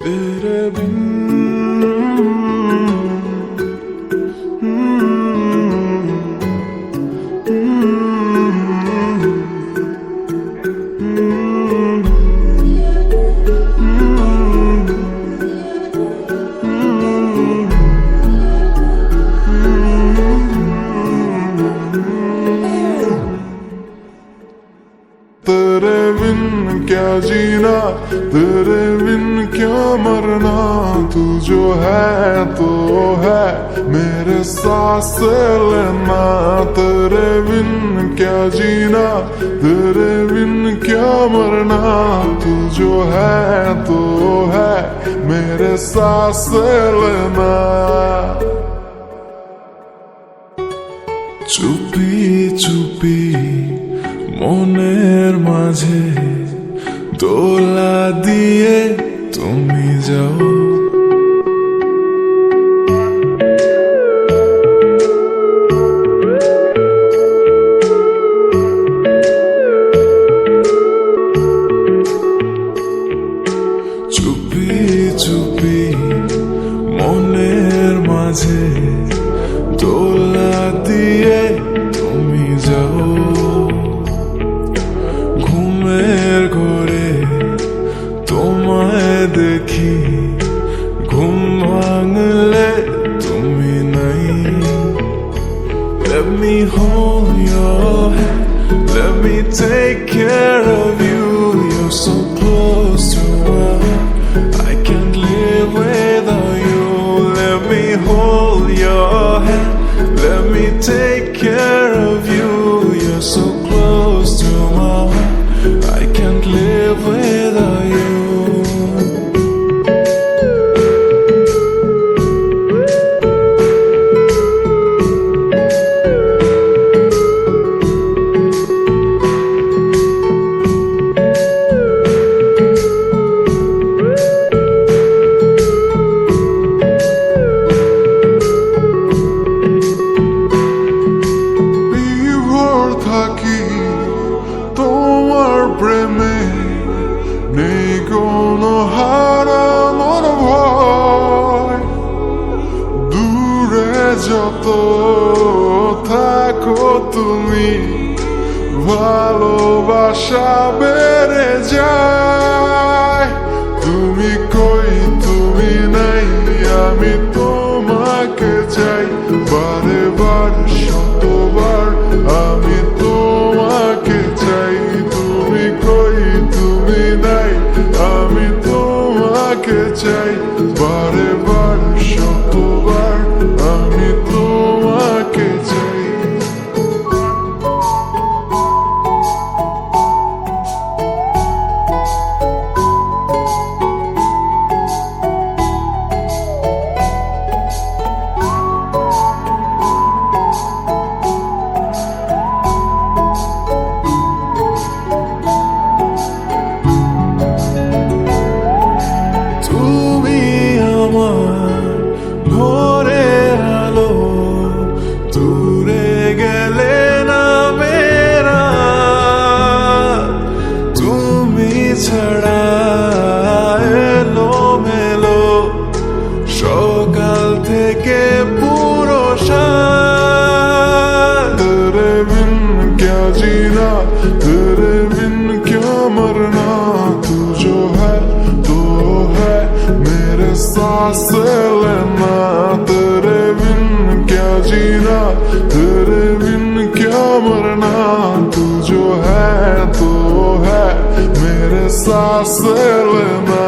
तेरे बिन तेरे बिन क्या जीना, तेरे बिन क्या मरना। तू जो है तो है मेरे सांस लेना। तेरे बिन क्या जीना, तेरे बिन क्या मरना। तू जो है तो है मेरे सांस लेना। चुपी चुपी মনের মাঝে দোলা দিয়ে তুমি যাও। চুপি চুপি মনের মাঝে দোলা দিয়ে তুমি যাও। ঘুমের ঘরে তোমায় দেখি, ঘুম ভাঙলে তুমি নাই। Let me hold your hand, let me take care of you. You're so close to my heart, I can't live without you. Let me hold your hand, let me take care of you. You're so close to my heart, I can't live without you. বিভোর থাকি তোমার প্রেমে, নেই কোনো হারানোর ভয়। দূরে যত থাকো তুমি, ভালোবাসা বেড়ে যায়। তুমি কই তুমি নাই, আমি তোমাকে চাই। বারে বার শতবার আমি তোমাকে চাই। তুমি কই তুমি নাই, আমি তোমাকে চাই। বারে বার শতবার আমি তোমাকে চাই। ভোরের আলো দূরে গেলে না মেরা, তুমি ছাড়া এলো মেলো সকাল থেকে পুরো সাত। তেরে বিন क्या जीना, तेरे बिन क्या मरना। तू जो है तो है मेरे सांस लेना। तेरे बिन क्या जीना, तेरे बिन क्या मरना। तू जो है तो है मेरे सांस लेना।